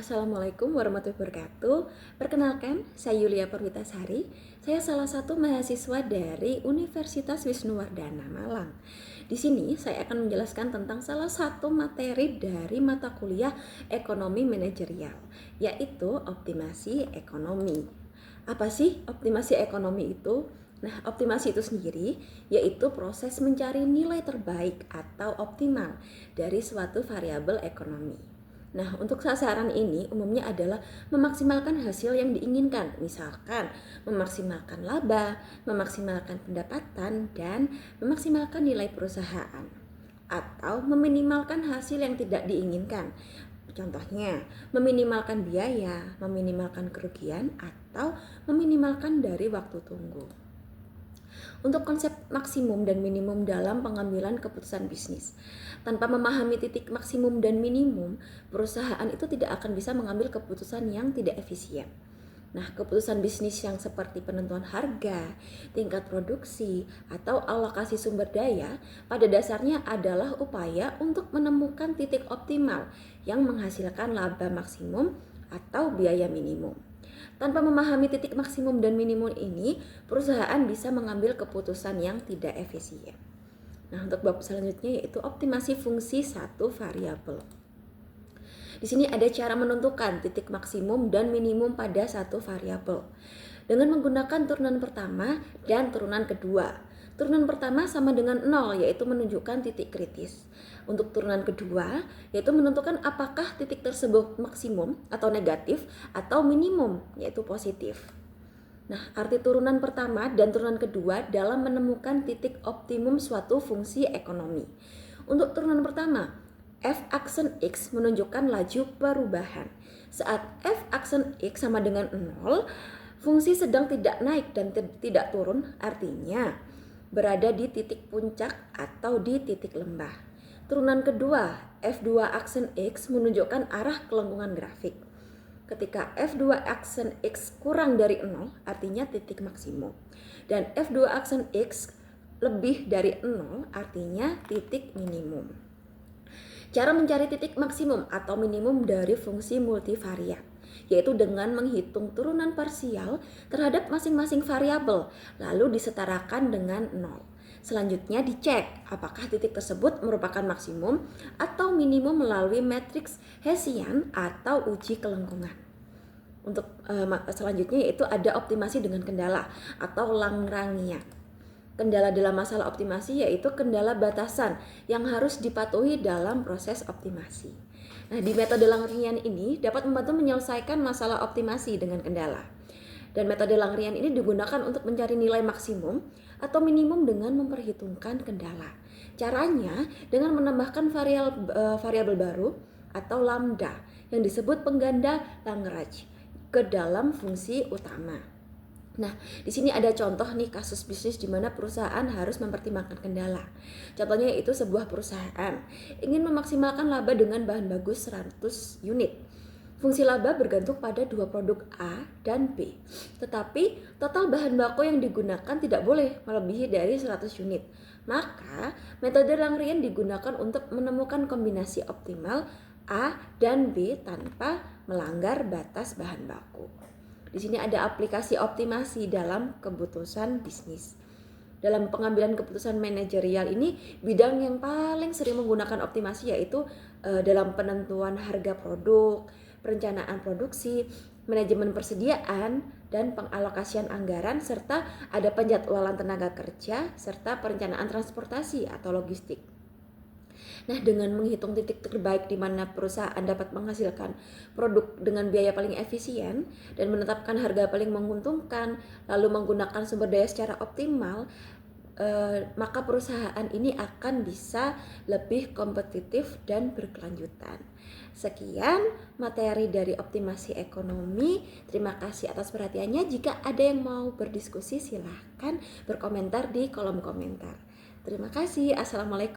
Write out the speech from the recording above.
Assalamualaikum warahmatullahi wabarakatuh. Perkenalkan, saya Yulia Perwitasari. Saya salah satu mahasiswa dari Universitas Wisnuwardana Malang. Di sini saya akan menjelaskan tentang salah satu materi dari mata kuliah Ekonomi Manajerial, yaitu optimasi ekonomi. Apa sih optimasi ekonomi itu? Nah, optimasi itu sendiri yaitu proses mencari nilai terbaik atau optimal dari suatu variabel ekonomi. Nah, untuk sasaran ini umumnya adalah memaksimalkan hasil yang diinginkan, misalkan memaksimalkan laba, memaksimalkan pendapatan, dan memaksimalkan nilai perusahaan, atau meminimalkan hasil yang tidak diinginkan. Contohnya, meminimalkan biaya, meminimalkan kerugian, atau meminimalkan dari waktu tunggu. Untuk konsep maksimum dan minimum dalam pengambilan keputusan bisnis. Tanpa memahami titik maksimum dan minimum, perusahaan itu tidak akan bisa mengambil keputusan yang tidak efisien. Nah, keputusan bisnis yang seperti penentuan harga, tingkat produksi, atau alokasi sumber daya pada dasarnya adalah upaya untuk menemukan titik optimal yang menghasilkan laba maksimum atau biaya minimum. Tanpa memahami titik maksimum dan minimum ini, perusahaan bisa mengambil keputusan yang tidak efisien. Nah, untuk bab selanjutnya yaitu optimasi fungsi satu variabel. Di sini ada cara menentukan titik maksimum dan minimum pada satu variabel dengan menggunakan turunan pertama dan turunan kedua. Turunan pertama sama dengan 0, yaitu menunjukkan titik kritis. Untuk turunan kedua, yaitu menentukan apakah titik tersebut maksimum atau negatif atau minimum, yaitu positif. Nah, arti turunan pertama dan turunan kedua dalam menemukan titik optimum suatu fungsi ekonomi. Untuk turunan pertama, f aksen x menunjukkan laju perubahan. Saat f aksen x sama dengan 0, fungsi sedang tidak naik dan tidak turun, artinya berada di titik puncak atau di titik lembah. Turunan kedua, F2 aksen X menunjukkan arah kelengkungan grafik. Ketika F2 aksen X kurang dari 0, artinya titik maksimum. Dan F2 aksen X lebih dari 0, artinya titik minimum. Cara mencari titik maksimum atau minimum dari fungsi multivariat, yaitu dengan menghitung turunan parsial terhadap masing-masing variabel, lalu disetarakan dengan 0. Selanjutnya dicek apakah titik tersebut merupakan maksimum atau minimum melalui matriks Hessian atau uji kelengkungan. Untuk selanjutnya yaitu ada optimasi dengan kendala atau Lagrangian. Kendala dalam masalah optimasi yaitu kendala batasan yang harus dipatuhi dalam proses optimasi. Nah, di metode Lagrangian ini dapat membantu menyelesaikan masalah optimasi dengan kendala. Dan metode Lagrangian ini digunakan untuk mencari nilai maksimum atau minimum dengan memperhitungkan kendala. Caranya dengan menambahkan variabel baru atau lambda yang disebut pengganda Lagrange ke dalam fungsi utama. Nah, di sini ada contoh nih kasus bisnis di mana perusahaan harus mempertimbangkan kendala. Contohnya yaitu sebuah perusahaan ingin memaksimalkan laba dengan bahan bagus 100 unit. Fungsi laba bergantung pada dua produk A dan B. Tetapi total bahan baku yang digunakan tidak boleh melebihi dari 100 unit. Maka metode Lagrangian digunakan untuk menemukan kombinasi optimal A dan B tanpa melanggar batas bahan baku. Di sini ada aplikasi optimasi dalam keputusan bisnis. Dalam pengambilan keputusan manajerial ini, bidang yang paling sering menggunakan optimasi yaitu dalam penentuan harga produk, perencanaan produksi, manajemen persediaan, dan pengalokasian anggaran, serta ada penjadwalan tenaga kerja, serta perencanaan transportasi atau logistik. Nah, dengan menghitung titik terbaik di mana perusahaan dapat menghasilkan produk dengan biaya paling efisien dan menetapkan harga paling menguntungkan, lalu menggunakan sumber daya secara optimal, maka perusahaan ini akan bisa lebih kompetitif dan berkelanjutan. Sekian materi dari optimasi ekonomi. Terima kasih atas perhatiannya. Jika ada yang mau berdiskusi, silahkan berkomentar di kolom komentar. Terima kasih. Assalamualaikum.